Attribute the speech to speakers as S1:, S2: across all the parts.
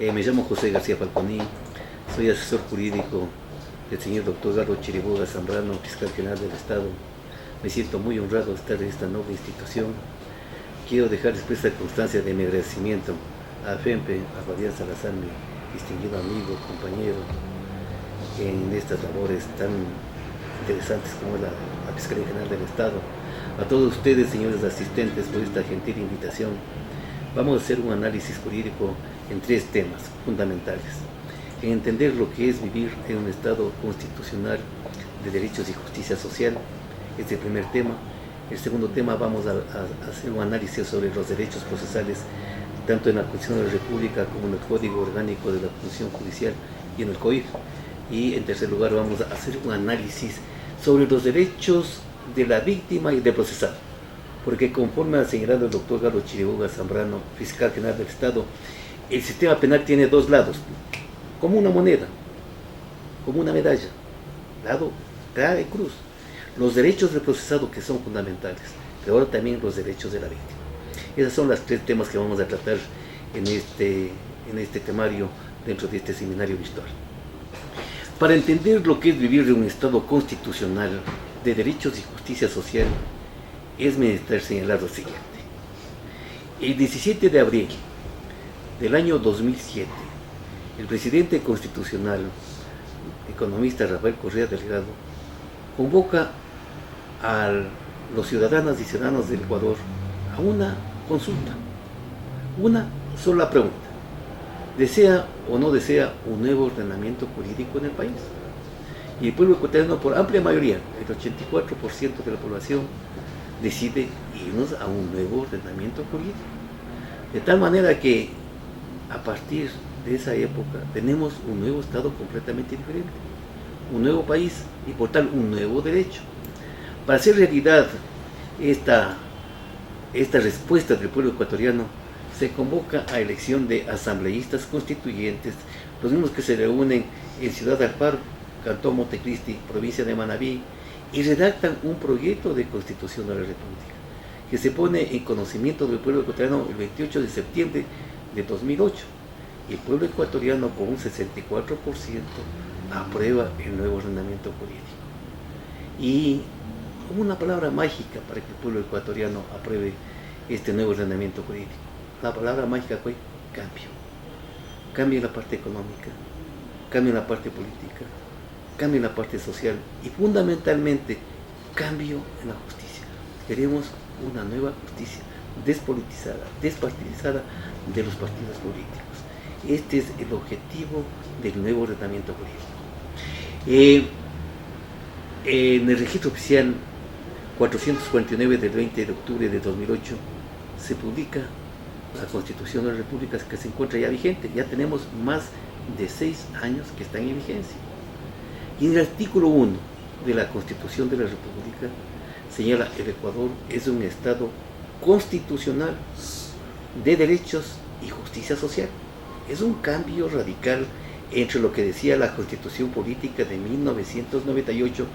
S1: Me llamo José García Falconi, soy asesor jurídico del señor doctor Galo Chiriboga Zambrano, fiscal general del Estado. Me siento muy honrado de estar en esta noble institución. Quiero dejar expresa constancia de mi agradecimiento a FEMPE, a Fabián Salazar, mi distinguido amigo, compañero, en estas labores tan interesantes como la Fiscalía General del Estado. A todos ustedes, señores asistentes, por esta gentil invitación. Vamos a hacer un análisis jurídico en tres temas fundamentales. En entender lo que es vivir en un Estado constitucional de derechos y justicia social, este es el primer tema. El segundo tema, vamos a hacer un análisis sobre los derechos procesales, tanto en la Constitución de la República como en el Código Orgánico de la Función Judicial y en el COIF. Y en tercer lugar, vamos a hacer un análisis sobre los derechos de la víctima y del procesado, porque conforme ha señalado el doctor Galo Chiriboga Zambrano, fiscal general del Estado, el sistema penal tiene dos lados, como una moneda, como una medalla, lado, cara y cruz. Los derechos del procesado, que son fundamentales, pero ahora también los derechos de la víctima. Esos son los tres temas que vamos a tratar en este temario dentro de este seminario virtual. Para entender lo que es vivir en un Estado constitucional de derechos y justicia social, es menester señalar lo siguiente. El 17 de abril del año 2007, el presidente constitucional, economista Rafael Correa Delgado, convoca a los ciudadanas y ciudadanos del Ecuador a una consulta, una sola pregunta: ¿desea o no desea un nuevo ordenamiento jurídico en el país? Y el pueblo ecuatoriano, por amplia mayoría, el 84% de la población, decide irnos a un nuevo ordenamiento jurídico. De tal manera que a partir de esa época tenemos un nuevo Estado completamente diferente, un nuevo país y por tal un nuevo derecho. Para hacer realidad esta respuesta del pueblo ecuatoriano, se convoca a elección de asambleístas constituyentes, los mismos que se reúnen en Ciudad Alfaro, Cantón Montecristi, provincia de Manabí, y redactan un proyecto de Constitución de la República, que se pone en conocimiento del pueblo ecuatoriano el 28 de septiembre de 2008. Y el pueblo ecuatoriano, con un 64%, aprueba el nuevo ordenamiento jurídico. Y como una palabra mágica para que el pueblo ecuatoriano apruebe este nuevo ordenamiento jurídico, la palabra mágica fue cambio. Cambio en la parte económica, cambio en la parte política, cambio en la parte social y fundamentalmente cambio en la justicia. Queremos una nueva justicia despolitizada, despartidizada de los partidos políticos. Este es el objetivo del nuevo ordenamiento jurídico. En el registro oficial 449 del 20 de octubre de 2008 se publica la Constitución de la República, que se encuentra ya vigente. Ya tenemos más de 6 años que está en vigencia. Y en el artículo 1 de la Constitución de la República señala: el Ecuador es un Estado constitucional de derechos y justicia social. Es un cambio radical entre lo que decía la Constitución Política de 1998,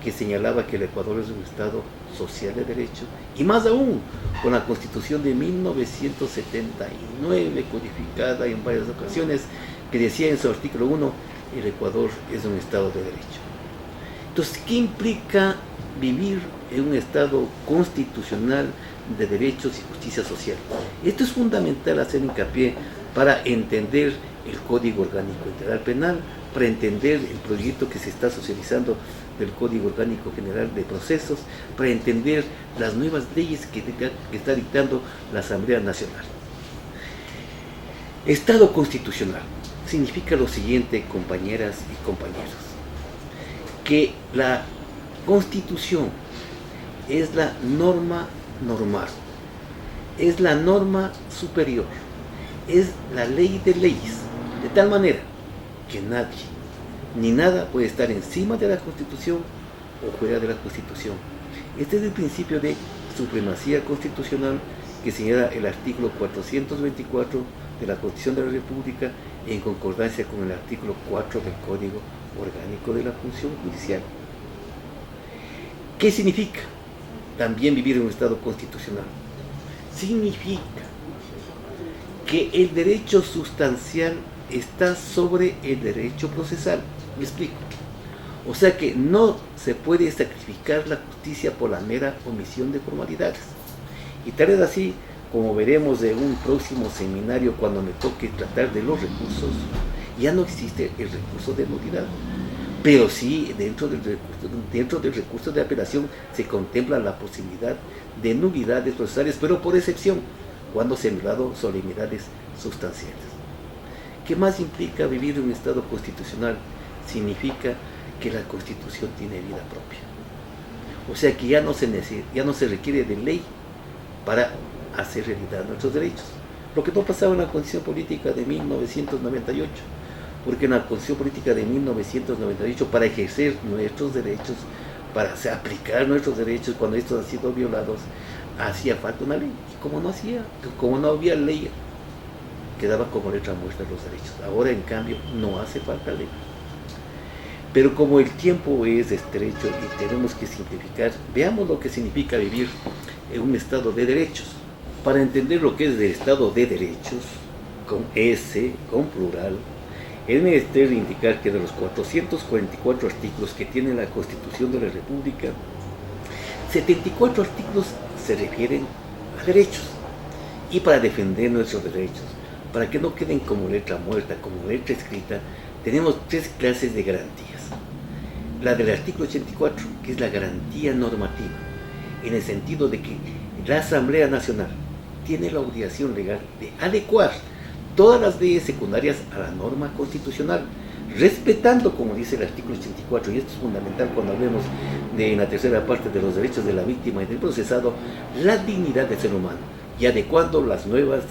S1: que señalaba que el Ecuador es un Estado social de derecho, y más aún con la Constitución de 1979, codificada en varias ocasiones, que decía en su artículo 1: el Ecuador es un Estado de derecho. Entonces, ¿qué implica vivir en un Estado constitucional de derechos y justicia social? Esto es fundamental hacer hincapié para entender el Código Orgánico Integral Penal, para entender el proyecto que se está socializando del Código Orgánico General de Procesos, para entender las nuevas leyes que está dictando la Asamblea Nacional. Estado constitucional significa lo siguiente, compañeras y compañeros: que la Constitución es la norma normal, es la norma superior, es la ley de leyes, de tal manera que nadie ni nada puede estar encima de la Constitución o fuera de la Constitución. Este es el principio de supremacía constitucional que señala el artículo 424 de la Constitución de la República, en concordancia con el artículo 4 del Código Orgánico de la Función Judicial. ¿Qué significa también vivir en un Estado constitucional? Significa que el derecho sustancial está sobre el derecho procesal. Me explico. O sea que no se puede sacrificar la justicia por la mera omisión de formalidades. Y tal es así, como veremos en un próximo seminario cuando me toque tratar de los recursos, ya no existe el recurso de nulidad. Pero sí, dentro del recurso de apelación se contempla la posibilidad de nulidades procesales, pero por excepción, cuando se han violado solemnidades sustanciales. ¿Qué más implica vivir en un Estado constitucional? Significa que la Constitución tiene vida propia. O sea que ya no se requiere de ley para hacer realidad nuestros derechos. Lo que no pasaba en la Constitución Política de 1998, porque en la Constitución Política de 1998, para ejercer nuestros derechos, para aplicar nuestros derechos cuando estos han sido violados, hacía falta una ley. Y como no había ley, quedaba como letra muerta los derechos. Ahora, en cambio, no hace falta ley. Pero como el tiempo es estrecho y tenemos que simplificar, veamos lo que significa vivir en un Estado de derechos. Para entender lo que es el Estado de derechos, con S, con plural, es menester indicar que de los 444 artículos que tiene la Constitución de la República, 74 artículos se refieren a derechos. Y para defender nuestros derechos, para que no queden como letra muerta, como letra escrita, tenemos tres clases de garantías. La del artículo 84, que es la garantía normativa, en el sentido de que la Asamblea Nacional tiene la obligación legal de adecuar todas las leyes secundarias a la norma constitucional, respetando, como dice el artículo 84, y esto es fundamental cuando hablemos de la tercera parte de los derechos de la víctima y del procesado, la dignidad del ser humano, y adecuando los nuevos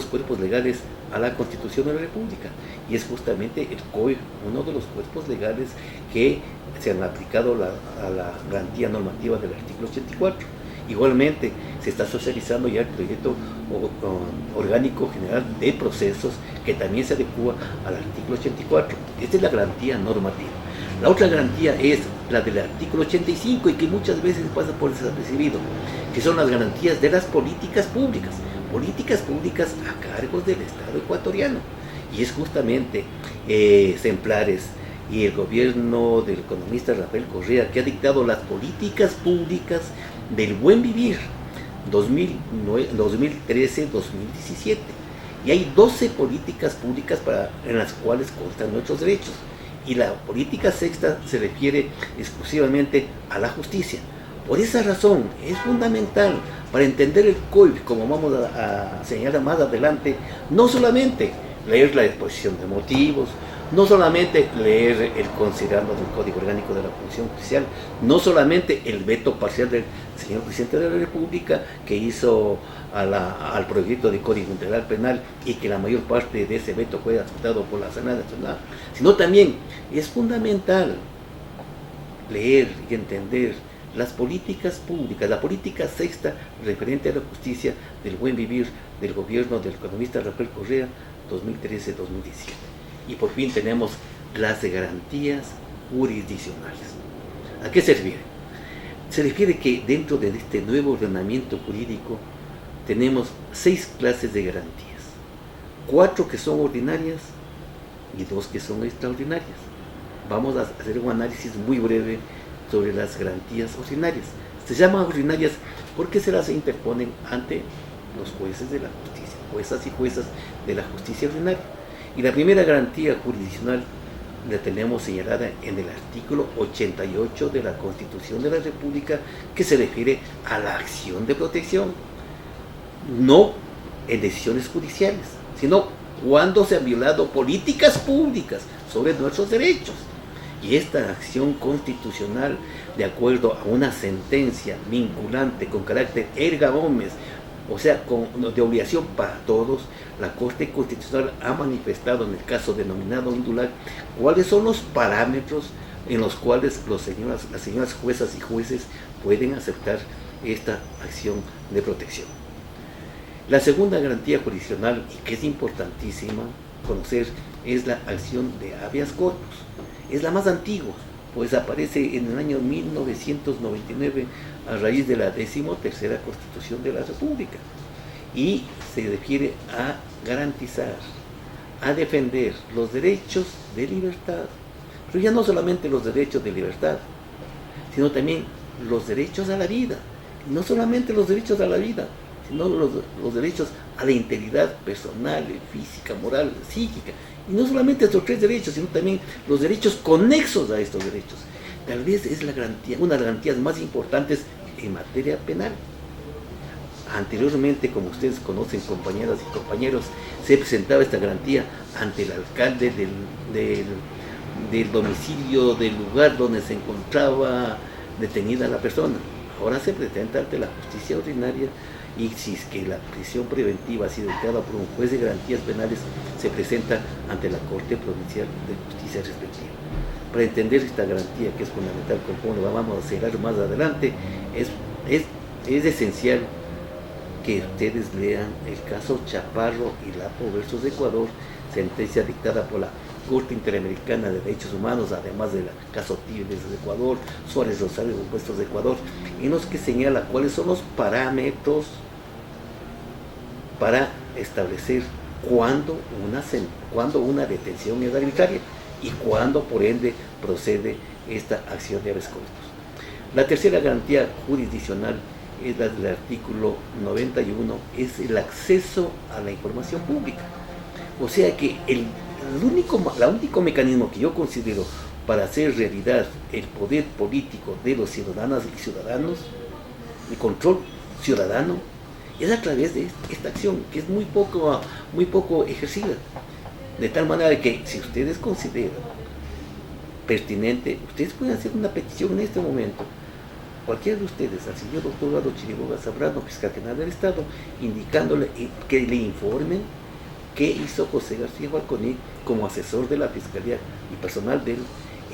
S1: cuerpos legales a la Constitución de la República. Y es justamente el COI, uno de los cuerpos legales que se han aplicado a la garantía normativa del artículo 84. Igualmente, se está socializando ya el proyecto orgánico general de procesos que también se adecua al artículo 84. Esta es la garantía normativa. La otra garantía es la del artículo 85 y que muchas veces pasa por desapercibido, que son las garantías de las políticas públicas a cargo del Estado ecuatoriano. Y es justamente Semplares y el gobierno del economista Rafael Correa que ha dictado las políticas públicas del buen vivir 2013-2017. Y hay 12 políticas públicas en las cuales constan nuestros derechos. Y la política sexta se refiere exclusivamente a la justicia. Por esa razón es fundamental para entender el COIP, como vamos a señalar más adelante, no solamente leer la exposición de motivos, no solamente leer el considerando del Código Orgánico de la Función Judicial, no solamente el veto parcial del señor Presidente de la República que hizo al proyecto de Código Integral Penal y que la mayor parte de ese veto fue aceptado por la Asamblea Nacional, sino también es fundamental leer y entender las políticas públicas, la política sexta referente a la justicia del buen vivir del gobierno del economista Rafael Correa 2013-2017. Y por fin tenemos las garantías jurisdiccionales. ¿A qué se refiere? Se refiere que dentro de este nuevo ordenamiento jurídico tenemos 6 clases de garantías, 4 que son ordinarias y 2 que son extraordinarias. Vamos a hacer un análisis muy breve sobre las garantías ordinarias. Se llaman ordinarias porque se las interponen ante los jueces de la justicia, juezas y juezas de la justicia ordinaria. Y la primera garantía jurisdiccional la tenemos señalada en el artículo 88 de la Constitución de la República, que se refiere a la acción de protección, no en decisiones judiciales, sino cuando se han violado políticas públicas sobre nuestros derechos. Y esta acción constitucional, de acuerdo a una sentencia vinculante con carácter erga omnes, o sea, de obligación para todos, la Corte Constitucional ha manifestado en el caso denominado Indulac cuáles son los parámetros en los cuales las señoras juezas y jueces pueden aceptar esta acción de protección. La segunda garantía jurisdiccional, y que es importantísima conocer, es la acción de habeas corpus. Es la más antigua, pues aparece en el año 1999 a raíz de la 13ª Constitución de la República. y se refiere a garantizar, a defender los derechos de libertad, pero ya no solamente los derechos de libertad, sino también los derechos a la vida, y no solamente los derechos a la vida, sino los derechos a la integridad personal, física, moral, psíquica, y no solamente estos tres derechos, sino también los derechos conexos a estos derechos. Tal vez es una de las garantías más importantes en materia penal. Anteriormente, como ustedes conocen, compañeras y compañeros, se presentaba esta garantía ante el alcalde del domicilio, del lugar donde se encontraba detenida la persona. Ahora se presenta ante la justicia ordinaria, y si es que la prisión preventiva ha sido dictada por un juez de garantías penales, se presenta ante la Corte Provincial de Justicia respectiva. Para entender esta garantía, que es fundamental, como lo vamos a cerrar más adelante, es esencial que ustedes lean el caso Chaparro y Lapo versus Ecuador, sentencia dictada por la Corte Interamericana de Derechos Humanos, además del caso Tigres de Ecuador, Suárez Rosario Opuestos de Ecuador, en los que señala cuáles son los parámetros para establecer cuándo una detención es arbitraria y cuándo, por ende, procede esta acción de habeas corpus. La tercera garantía jurisdiccional es la del artículo 91, es el acceso a la información pública. O sea que el único mecanismo que yo considero para hacer realidad el poder político de los ciudadanas y ciudadanos, el control ciudadano, es a través de esta acción, que es muy poco ejercida. De tal manera que, si ustedes consideran pertinente, ustedes pueden hacer una petición en este momento, cualquiera de ustedes, al señor doctor Eduardo Chiriboga Zambrano, fiscal general del Estado, indicándole que le informen qué hizo José García Falconi como asesor de la Fiscalía y personal de él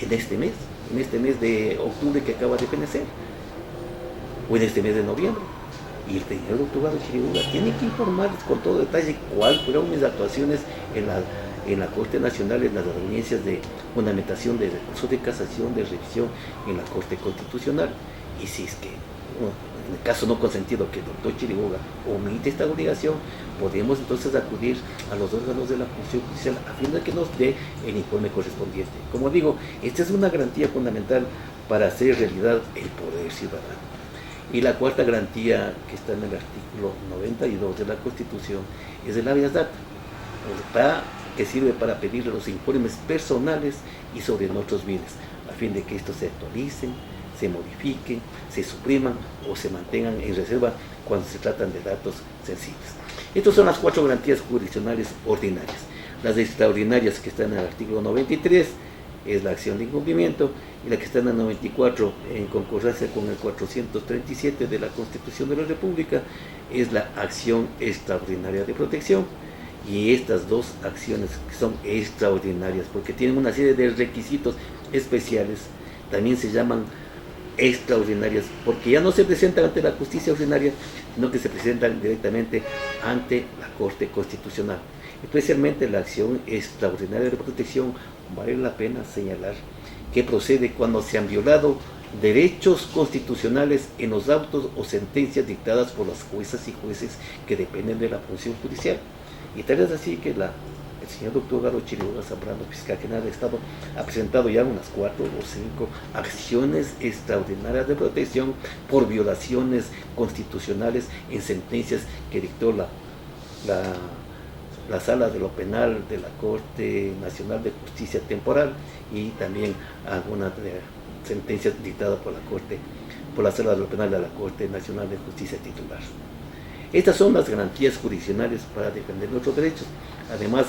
S1: en este mes de octubre que acaba de fenecer, o en este mes de noviembre. Y el señor doctor Eduardo Chiriboga tiene que informarles con todo detalle cuáles fueron mis actuaciones en la Corte Nacional, en las audiencias de fundamentación de recursos de casación, de revisión en la Corte Constitucional. Y si es que, en el caso no consentido, que el doctor Chiriboga omite esta obligación, podemos entonces acudir a los órganos de la función judicial a fin de que nos dé el informe correspondiente. Como digo, esta es una garantía fundamental para hacer realidad el poder ciudadano. Y la cuarta garantía, que está en el artículo 92 de la Constitución, es el habeas data, que sirve para pedir los informes personales y sobre nuestros bienes, a fin de que estos se actualicen, se modifiquen, se supriman o se mantengan en reserva cuando se tratan de datos sensibles. Estas son las cuatro garantías jurisdiccionales ordinarias. Las extraordinarias, que están en el artículo 93, es la acción de incumplimiento, y la que está en el 94, en concordancia con el 437 de la Constitución de la República, es la acción extraordinaria de protección. Y estas dos acciones, que son extraordinarias porque tienen una serie de requisitos especiales, también se llaman extraordinarias porque ya no se presentan ante la justicia ordinaria, sino que se presentan directamente ante la Corte Constitucional. Especialmente la acción extraordinaria de protección, vale la pena señalar que procede cuando se han violado derechos constitucionales en los autos o sentencias dictadas por las juezas y jueces que dependen de la función judicial. Y tal es así que el señor doctor Eduardo Chiriboga Zambrano, fiscal general del Estado, ha presentado ya unas 4 o 5 acciones extraordinarias de protección por violaciones constitucionales en sentencias que dictó la Sala de lo Penal de la Corte Nacional de Justicia Temporal, y también algunas sentencias dictadas por la Sala de lo Penal de la Corte Nacional de Justicia Titular. Estas son las garantías jurisdiccionales para defender nuestros derechos. Además,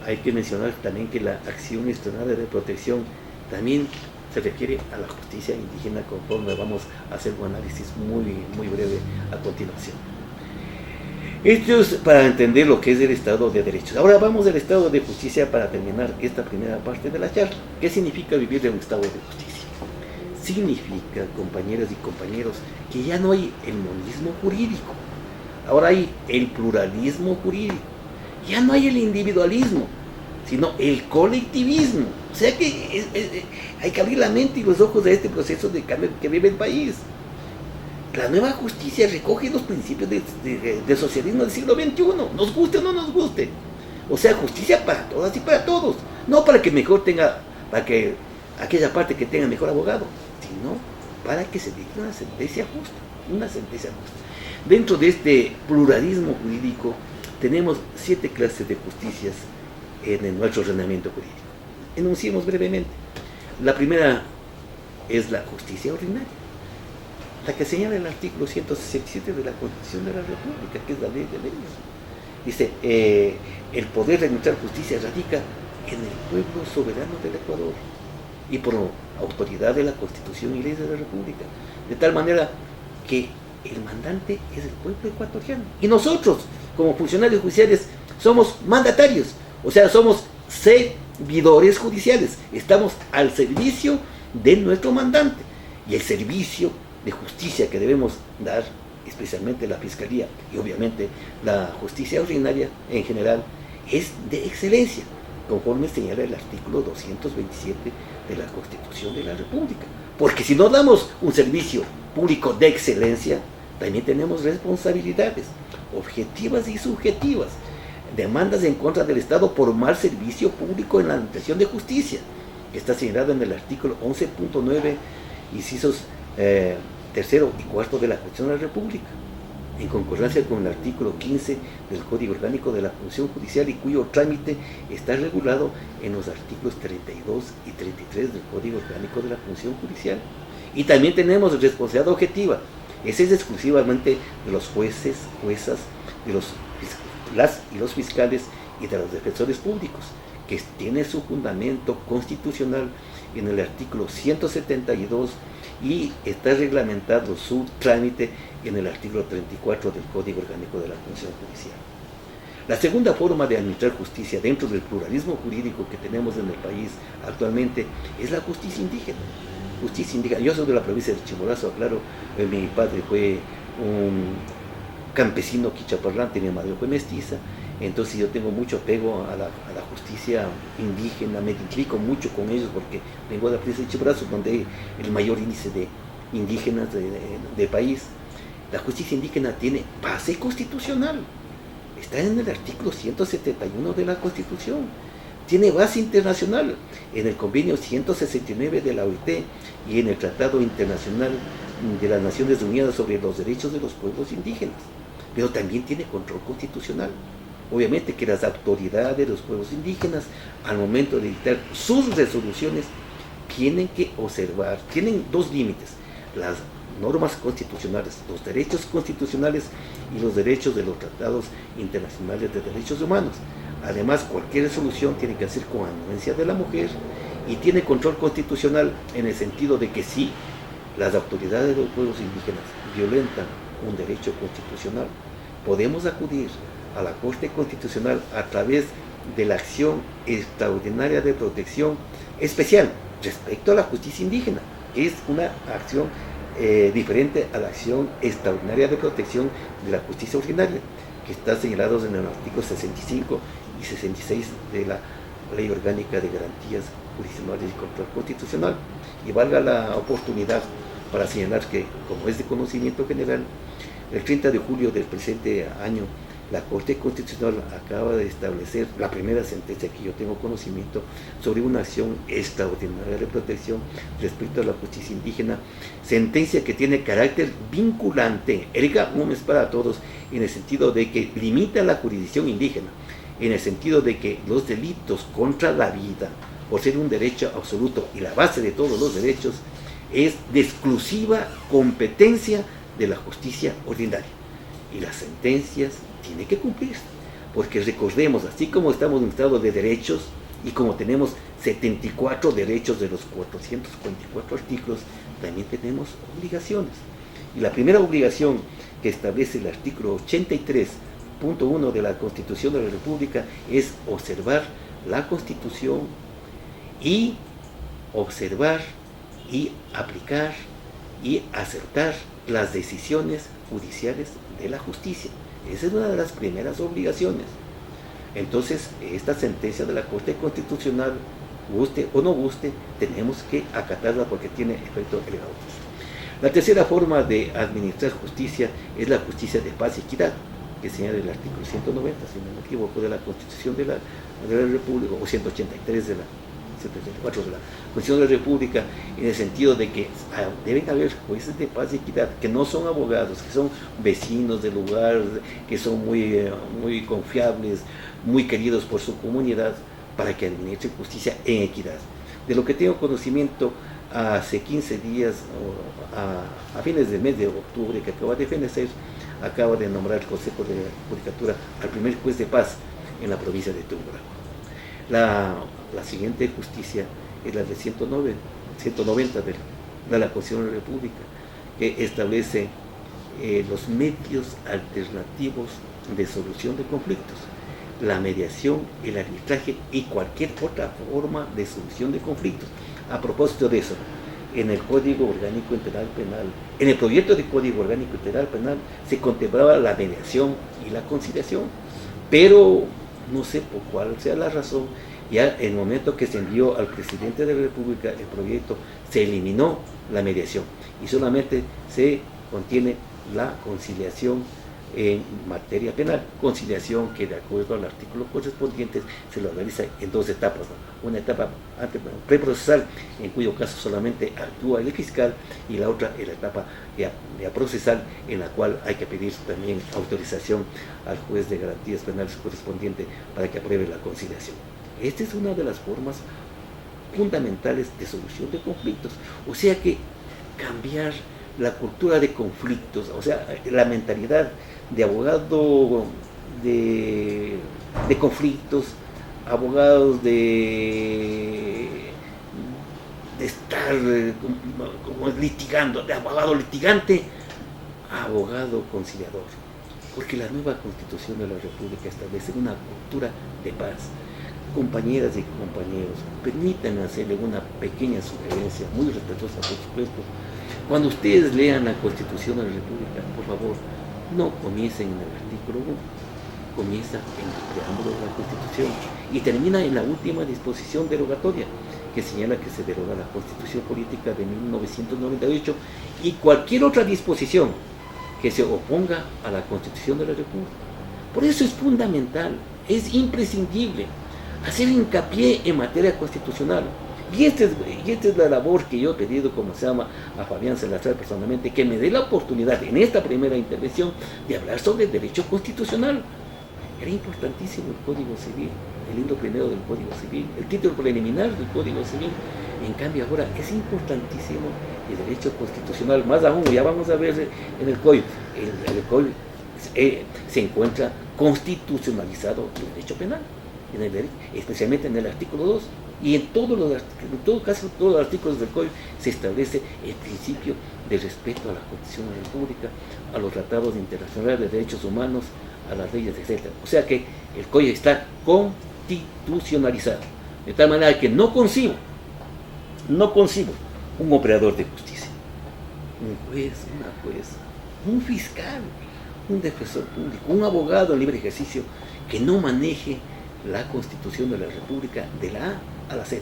S1: hay que mencionar también que la acción extraordinaria de protección también se refiere a la justicia indígena, conforme vamos a hacer un análisis muy breve a continuación. Esto es para entender lo que es el Estado de Derecho. Ahora vamos al Estado de Justicia para terminar esta primera parte de la charla. ¿Qué significa vivir en un Estado de Justicia? Significa, compañeras y compañeros, que ya no hay el monismo jurídico. Ahora hay el pluralismo jurídico. Ya no hay el individualismo, sino el colectivismo. O sea que hay que abrir la mente y los ojos a este proceso de cambio que vive el país. La nueva justicia recoge los principios del socialismo del siglo XXI, nos guste o no nos guste. O sea, justicia para todas y para todos. No para que mejor tenga, para que aquella parte que tenga mejor abogado, sino para que se dicte una sentencia justa, una sentencia justa. Dentro de este pluralismo jurídico tenemos 7 clases de justicias en nuestro ordenamiento jurídico. Enunciemos brevemente. La primera es la justicia ordinaria, la que señala el artículo 167 de la Constitución de la República, que es la ley de leyes. Dice, el poder de administrar justicia radica en el pueblo soberano del Ecuador y por autoridad de la Constitución y leyes de la República, de tal manera que el mandante es el pueblo ecuatoriano y nosotros, como funcionarios judiciales, somos mandatarios, o sea, somos servidores judiciales, estamos al servicio de nuestro mandante, y el servicio de justicia que debemos dar, especialmente la Fiscalía y obviamente la justicia ordinaria en general, es de excelencia, conforme señala el artículo 227 de la Constitución de la República. Porque si no damos un servicio público de excelencia, también tenemos responsabilidades objetivas y subjetivas, demandas en contra del Estado por mal servicio público en la administración de justicia, que está señalado en el artículo 11.9, incisos tercero y cuarto de la Constitución de la República, en concordancia con el artículo 15 del Código Orgánico de la Función Judicial, y cuyo trámite está regulado en los artículos 32 y 33 del Código Orgánico de la Función Judicial. Y también tenemos responsabilidad objetiva. Esa es exclusivamente de los jueces, juezas, de las y los fiscales y de los defensores públicos, que tiene su fundamento constitucional en el artículo 172 y está reglamentado su trámite en el artículo 34 del Código Orgánico de la Función Judicial. La segunda forma de administrar justicia dentro del pluralismo jurídico que tenemos en el país actualmente es la justicia indígena. Justicia indígena. Yo soy de la provincia de Chimborazo, aclaro, mi padre fue un campesino quichaparlante, mi madre fue mestiza, entonces yo tengo mucho apego a la justicia indígena, me implico mucho con ellos porque vengo de la provincia de Chimborazo, donde hay el mayor índice de indígenas del país. La justicia indígena tiene base constitucional, está en el artículo 171 de la Constitución, tiene base internacional en el convenio 169 de la OIT y en el Tratado Internacional de las Naciones Unidas sobre los derechos de los pueblos indígenas, pero también tiene control constitucional. Obviamente que las autoridades de los pueblos indígenas, al momento de dictar sus resoluciones, tienen que observar, tienen dos límites: las normas constitucionales, los derechos constitucionales y los derechos de los tratados internacionales de derechos humanos. Además, cualquier resolución tiene que hacer con anuencia de la mujer y tiene control constitucional en el sentido de que si las autoridades de los pueblos indígenas violentan un derecho constitucional, podemos acudir a la Corte Constitucional a través de la acción extraordinaria de protección especial respecto a la justicia indígena. Es una acción diferente a la acción extraordinaria de protección de la justicia ordinaria, que está señalados en el artículo 65 y 66 de la Ley Orgánica de Garantías Jurisdiccionales y Control Constitucional. Y valga la oportunidad para señalar que, como es de conocimiento general, el 30 de julio del presente año, la Corte Constitucional acaba de establecer la primera sentencia que yo tengo conocimiento sobre una acción extraordinaria de protección respecto a la justicia indígena, sentencia que tiene carácter vinculante, erga omnes para todos, en el sentido de que limita la jurisdicción indígena, en el sentido de que los delitos contra la vida, por ser un derecho absoluto y la base de todos los derechos, es de exclusiva competencia de la justicia ordinaria. Y las sentencias tienen que cumplirse, porque recordemos, así como estamos en un estado de derechos y como tenemos 74 derechos de los 444 artículos, también tenemos obligaciones. Y la primera obligación que establece el artículo 83.1 de la Constitución de la República es observar la Constitución y observar y aplicar y aceptar las decisiones judiciales de la justicia. Esa es una de las primeras obligaciones. Entonces, esta sentencia de la Corte Constitucional, guste o no guste, tenemos que acatarla porque tiene efectos delegados. La tercera forma de administrar justicia es la justicia de paz y equidad, que señala el artículo 190, si no me equivoco, de la Constitución de la República, o 183 de la 184 de la Constitución de la República, en el sentido de que deben haber jueces de paz y equidad, que no son abogados, que son vecinos del lugar, que son muy confiables, muy queridos por su comunidad, para que administren justicia en equidad. De lo que tengo conocimiento, hace 15 días, a fines del mes de octubre, que acaba de fenecer, acaba de nombrar el Consejo de la Judicatura al primer juez de paz en la provincia de Tungurahua. La siguiente justicia es la de 190 de la Constitución de la República, que establece los medios alternativos de solución de conflictos, la mediación, el arbitraje y cualquier otra forma de solución de conflictos. A propósito de eso, en el Código Orgánico Integral Penal, en el proyecto de Código Orgánico Integral Penal, se contemplaba la mediación y la conciliación, pero no sé por cuál sea la razón, ya en el momento que se envió al presidente de la República el proyecto, se eliminó la mediación y solamente se contiene la conciliación en materia penal, conciliación que de acuerdo al artículo correspondiente se lo realiza en dos etapas, ¿no? Una etapa preprocesal, en cuyo caso solamente actúa el fiscal, y la otra es la etapa ya procesal, en la cual hay que pedir también autorización al juez de garantías penales correspondiente para que apruebe la conciliación. Esta es una de las formas fundamentales de solución de conflictos, o sea que cambiar la cultura de conflictos, o sea, la mentalidad de abogado de conflictos, abogados de estar como litigando, de abogado litigante a abogado conciliador, porque la nueva Constitución de la República establece una cultura de paz. Compañeras y compañeros, permítanme hacerle una pequeña sugerencia, muy respetuosa por supuesto. Cuando ustedes lean la Constitución de la República, por favor, no comiencen en el artículo 1, comienza en el preámbulo de la Constitución y termina en la última disposición derogatoria, que señala que se deroga la Constitución Política de 1998 y cualquier otra disposición que se oponga a la Constitución de la República. Por eso es fundamental, es imprescindible hacer hincapié en materia constitucional. Y esta es la labor que yo he pedido, como se llama, a Fabián Salazar personalmente, que me dé la oportunidad en esta primera intervención de hablar sobre el derecho constitucional. Era importantísimo el Código Civil, el libro primero del Código Civil, el título preliminar del Código Civil. En cambio ahora es importantísimo el derecho constitucional, más aún, ya vamos a ver en el Código. El Código se encuentra constitucionalizado el derecho penal, especialmente en el artículo 2, y en todos los artículos del Código se establece el principio de respeto a la Constitución de la República, a los tratados internacionales de derechos humanos, a las leyes, etc. O sea que el Código está constitucionalizado, de tal manera que no concibo un operador de justicia, un juez, una jueza, un fiscal, un defensor público, un abogado en libre ejercicio que no maneje la Constitución de la República de la A a la Z,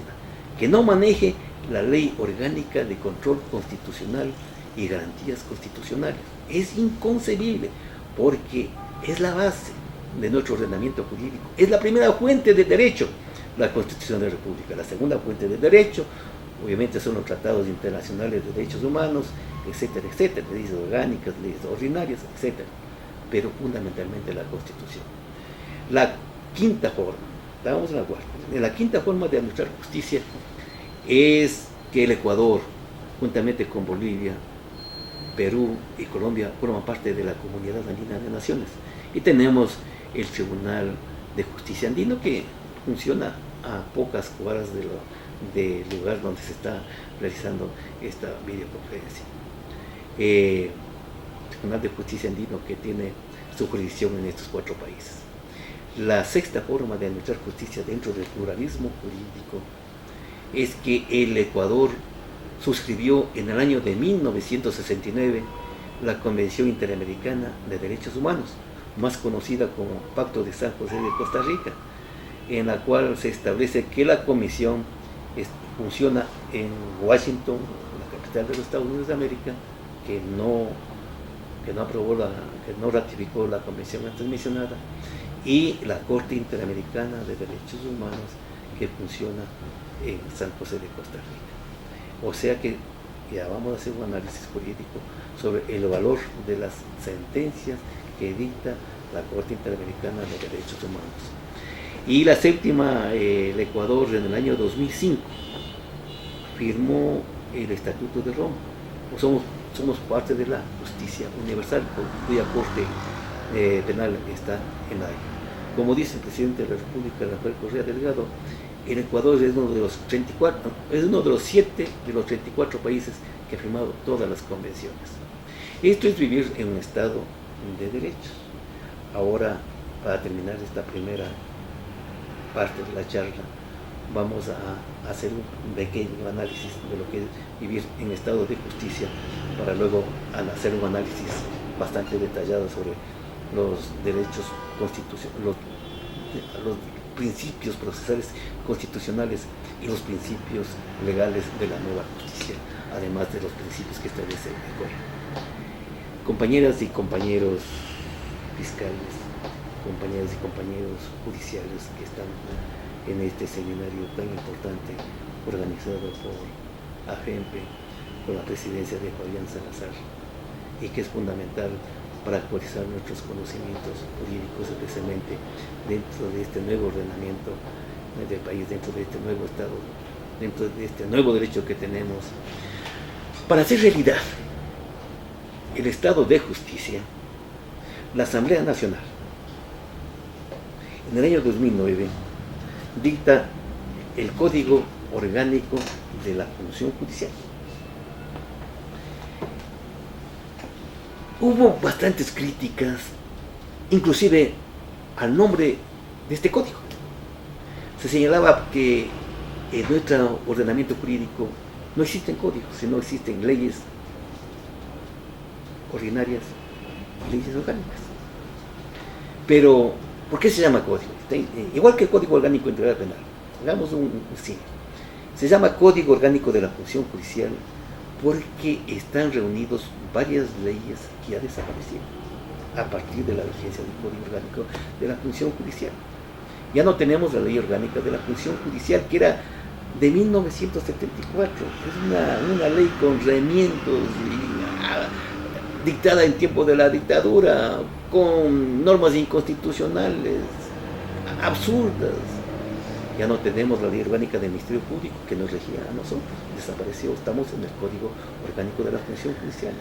S1: que no maneje la Ley Orgánica de Control Constitucional y Garantías Constitucionales. Es inconcebible, porque es la base de nuestro ordenamiento jurídico, es la primera fuente de derecho, la Constitución de la República. La segunda fuente de derecho, obviamente, son los tratados internacionales de derechos humanos, etcétera, etcétera, leyes orgánicas, leyes ordinarias, etcétera, pero fundamentalmente la Constitución. La quinta forma, estábamos en la cuarta, la quinta forma de administrar justicia es que el Ecuador, juntamente con Bolivia, Perú y Colombia, forman parte de la Comunidad Andina de Naciones, y tenemos el Tribunal de Justicia Andino, que funciona a pocas cuadras del lugar donde se está realizando esta videoconferencia. Tribunal de Justicia Andino, que tiene su jurisdicción en estos 4 países. La sexta forma de administrar justicia dentro del pluralismo jurídico es que el Ecuador suscribió en el año de 1969 la Convención Interamericana de Derechos Humanos, más conocida como Pacto de San José de Costa Rica, en la cual se establece que la Comisión funciona en Washington, la capital de los Estados Unidos de América, que no aprobó que no ratificó la convención antes mencionada, y la Corte Interamericana de Derechos Humanos que funciona en San José de Costa Rica. O sea que ya vamos a hacer un análisis jurídico sobre el valor de las sentencias que dicta la Corte Interamericana de Derechos Humanos. Y la séptima, el Ecuador en el año 2005 firmó el Estatuto de Roma. Somos parte de la justicia universal, cuya Corte Penal está en La Haya. Como dice el presidente de la República, Rafael Correa Delgado, el Ecuador es uno de los 7 de los 34 países que ha firmado todas las convenciones. Esto es vivir en un estado de derechos. Ahora, para terminar esta primera parte de la charla, vamos a hacer un pequeño análisis de lo que es vivir en estado de justicia, para luego hacer un análisis bastante detallado sobre los derechos constitucionales, los principios procesales constitucionales y los principios legales de la nueva justicia, además de los principios que establece el Código. Compañeras y compañeros fiscales, compañeras y compañeros judiciales que están en este seminario tan importante organizado por AFEMPE, con la presidencia de Fabián Salazar, y que es fundamental para actualizar nuestros conocimientos jurídicos, especialmente dentro de este nuevo ordenamiento del país, dentro de este nuevo Estado, dentro de este nuevo derecho que tenemos. Para hacer realidad el Estado de justicia, la Asamblea Nacional, en el año 2009, dicta el Código Orgánico de la Función Judicial. Hubo bastantes críticas, inclusive al nombre de este código. Se señalaba que en nuestro ordenamiento jurídico no existen códigos, sino existen leyes ordinarias y leyes orgánicas. Pero, ¿por qué se llama código? Igual que el Código Orgánico Integral Penal. Hagamos un sí. Se llama Código Orgánico de la Función Judicial porque están reunidos varias leyes que ya desaparecieron a partir de la vigencia del Código Orgánico de la Función Judicial. Ya no tenemos la Ley Orgánica de la Función Judicial, que era de 1974. Es una ley con remiendos dictada en tiempo de la dictadura, con normas inconstitucionales absurdas. Ya no tenemos la Ley Orgánica del Ministerio Público que nos regía a nosotros, desapareció, estamos en el Código Orgánico de la Función Judicial.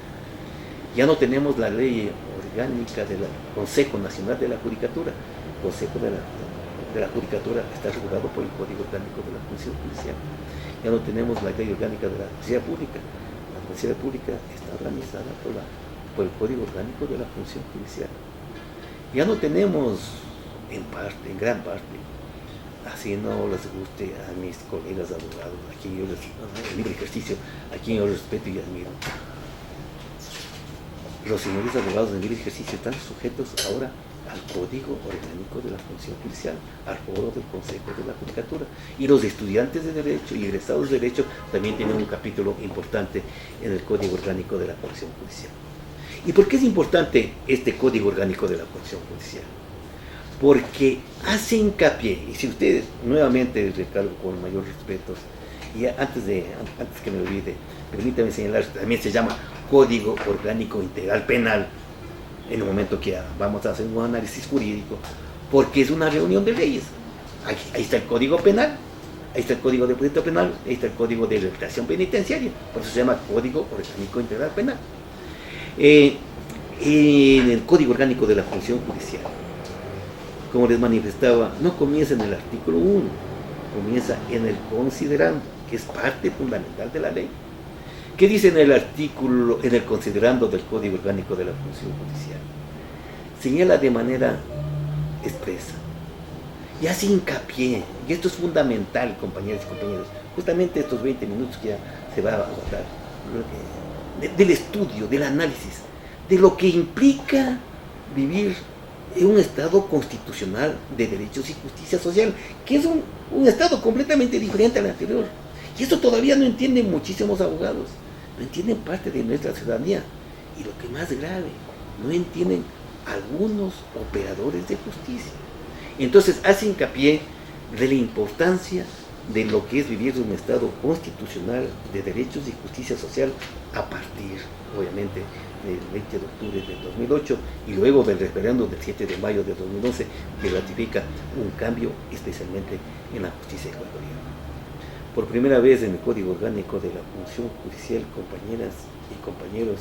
S1: Ya no tenemos la Ley Orgánica del Consejo Nacional de la Judicatura. El Consejo de la Judicatura está regulado por el Código Orgánico de la Función Judicial. Ya no tenemos la Ley Orgánica de la Justicia Pública. La Justicia Pública está organizada por el Código Orgánico de la Función Judicial. Ya no tenemos, en gran parte, así no les guste a mis colegas abogados, a quien yo el libre ejercicio, a quien yo respeto y admiro. Los señores abogados en libre ejercicio están sujetos ahora al Código Orgánico de la Función Judicial, al foro del Consejo de la Judicatura. Y los estudiantes de Derecho y egresados de Derecho también tienen un capítulo importante en el Código Orgánico de la Función Judicial. ¿Y por qué es importante este Código Orgánico de la Función Judicial? Porque hace hincapié, y si ustedes, nuevamente recalco con mayor respeto, y antes que me olvide, permítame señalar, también se llama Código Orgánico Integral Penal, en el momento que vamos a hacer un análisis jurídico, porque es una reunión de leyes. Ahí está el Código Penal, ahí está el Código de Procedimiento Penal, ahí está el Código de Rehabilitación Penitenciaria, por eso se llama Código Orgánico Integral Penal. En el Código Orgánico de la Función Judicial, como les manifestaba, no comienza en el artículo 1, comienza en el considerando, que es parte fundamental de la ley. ¿Qué dice en el considerando del Código Orgánico de la Función Judicial? Señala de manera expresa y hace hincapié, y esto es fundamental, compañeros y compañeros, justamente estos 20 minutos que ya se va a agotar, del estudio, del análisis, de lo que implica vivir en un Estado constitucional de derechos y justicia social, que es un Estado completamente diferente al anterior. Y esto todavía no entienden muchísimos abogados, no entienden parte de nuestra ciudadanía. Y lo que más grave, no entienden algunos operadores de justicia. Entonces hace hincapié de la importancia de lo que es vivir un Estado constitucional de derechos y justicia social a partir, obviamente, del 20 de octubre del 2008 y luego del referéndum del 7 de mayo de 2011 que ratifica un cambio especialmente en la justicia ecuatoriana. Por primera vez en el Código Orgánico de la Función Judicial, compañeras y compañeros,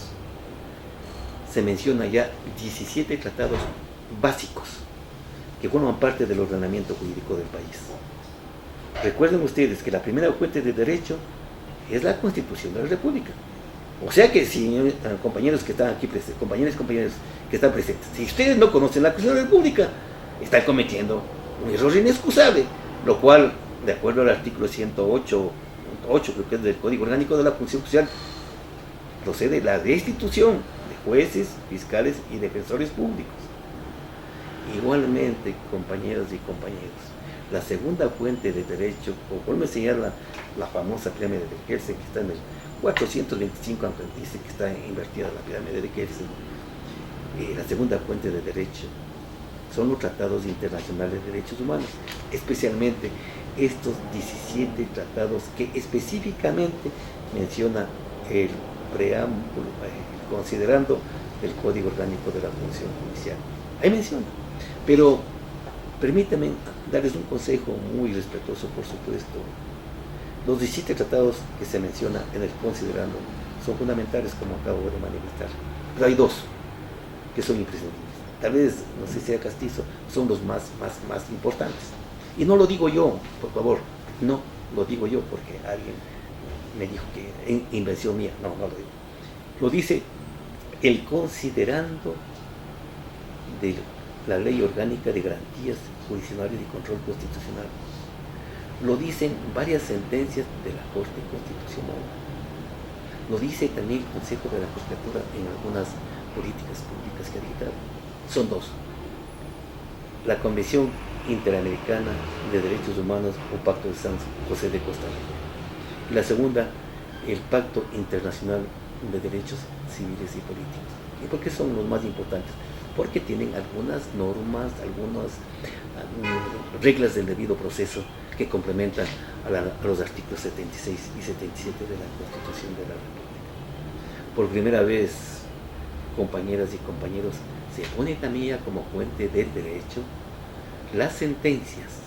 S1: se menciona ya 17 tratados básicos que forman parte del ordenamiento jurídico del país. Recuerden ustedes que la primera fuente de derecho es la Constitución de la República. O sea que si compañeros que están aquí presentes, compañeros y compañeras que están presentes, si ustedes no conocen la Constitución de la República, están cometiendo un error inexcusable, lo cual, de acuerdo al artículo 108, creo que es del Código Orgánico de la Función Judicial, procede la destitución de jueces, fiscales y defensores públicos. Igualmente, compañeros y compañeros, la segunda fuente de derecho, conforme señala la famosa pirámide de Kelsen, que está en el 425, aunque dice que está invertida la pirámide de Kelsen, la segunda fuente de derecho son los tratados internacionales de derechos humanos, especialmente estos 17 tratados que específicamente menciona el preámbulo, considerando el Código Orgánico de la Función Judicial. Ahí menciona, pero permítanme darles un consejo muy respetuoso, por supuesto. Los 17 tratados que se mencionan en el considerando son fundamentales, como acabo de manifestar, pero hay dos que son imprescindibles. Tal vez, no sé si sea castizo, son los más importantes. Y no lo digo yo, por favor, no lo digo yo porque alguien me dijo que invención mía, no lo digo. Lo dice el considerando de la Ley Orgánica de Garantías Jurisdiccionales y Control Constitucional. Lo dicen varias sentencias de la Corte Constitucional. Lo dice también el Consejo de la Judicatura en algunas políticas públicas que ha dictado. Son dos: la Convención Interamericana de Derechos Humanos o Pacto de San José de Costa Rica. Y la segunda, el Pacto Internacional de Derechos Civiles y Políticos. ¿Y por qué son los más importantes? Porque tienen algunas normas, algunas reglas del debido proceso que complementan a los artículos 76 y 77 de la Constitución de la República. Por primera vez, compañeras y compañeros, se pone también como fuente del derecho las sentencias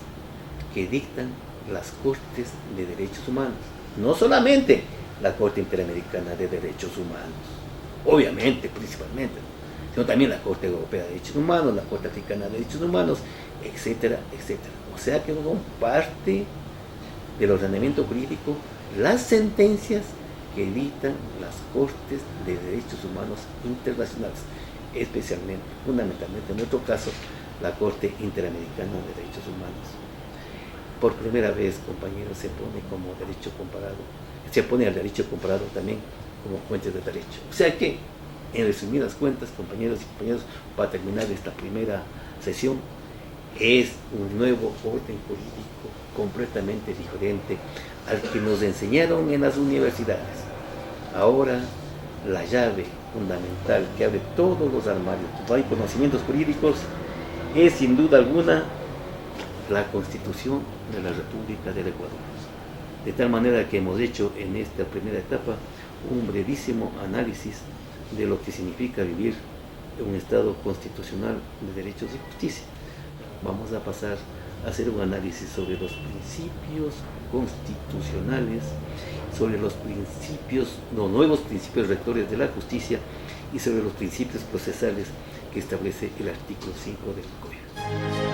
S1: que dictan las Cortes de Derechos Humanos. No solamente la Corte Interamericana de Derechos Humanos, obviamente, principalmente, sino también la Corte Europea de Derechos Humanos, la Corte Africana de Derechos Humanos, etcétera, etcétera. O sea que son parte del ordenamiento jurídico las sentencias que dictan las Cortes de Derechos Humanos internacionales, especialmente, fundamentalmente en nuestro caso, la Corte Interamericana de Derechos Humanos. Por primera vez, compañeros, se pone como derecho comparado, se pone al derecho comparado también como fuente de derecho. O sea que, en resumidas cuentas, compañeros y compañeros, para terminar esta primera sesión, es un nuevo orden jurídico completamente diferente al que nos enseñaron en las universidades. Ahora, la llave fundamental que abre todos los armarios, no hay conocimientos jurídicos, es sin duda alguna la Constitución de la República del Ecuador. De tal manera que hemos hecho en esta primera etapa un brevísimo análisis de lo que significa vivir en un Estado constitucional de derechos y justicia. Vamos a pasar a hacer un análisis sobre los principios constitucionales, sobre los nuevos principios rectores de la justicia y sobre los principios procesales que establece el artículo 5 del Código.